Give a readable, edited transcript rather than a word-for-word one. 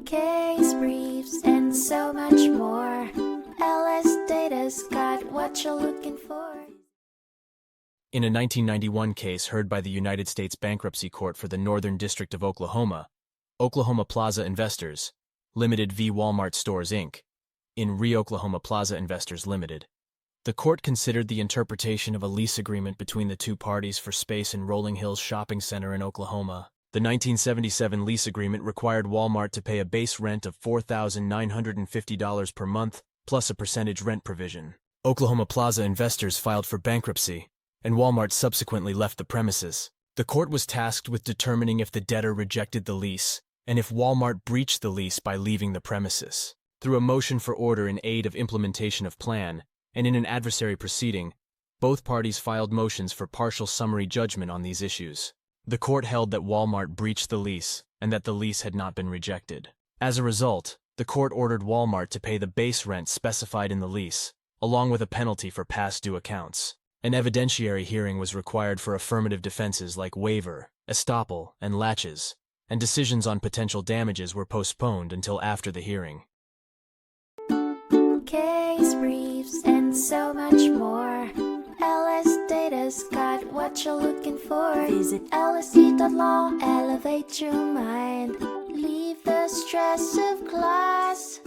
case briefs, and so much more. LS Data's got what you're looking for. In a 1991 case heard by the United States Bankruptcy Court for the Northern District of Oklahoma, Oklahoma Plaza Investors, Limited v. Wal-Mart Stores, Inc., in re Oklahoma Plaza Investors Limited, the court considered the interpretation of a lease agreement between the two parties for space in Rolling Hills Shopping Center in Oklahoma. The 1977 lease agreement required Wal-Mart to pay a base rent of $4,950 per month, plus a percentage rent provision. Oklahoma Plaza Investors filed for bankruptcy, and Wal-Mart subsequently left the premises. The court was tasked with determining if the debtor rejected the lease, and if Wal-Mart breached the lease by leaving the premises. Through a motion for order in aid of implementation of plan, and in an adversary proceeding, both parties filed motions for partial summary judgment on these issues. The court held that Wal-Mart breached the lease, and that the lease had not been rejected. As a result, the court ordered Wal-Mart to pay the base rent specified in the lease, along with a penalty for past due accounts. An evidentiary hearing was required for affirmative defenses like waiver, estoppel, and laches, and decisions on potential damages were postponed until after the hearing. Case briefs, and so much more. LS Data's got what you're looking for. Visit lsd.law, elevate your mind. Leave the stress of class.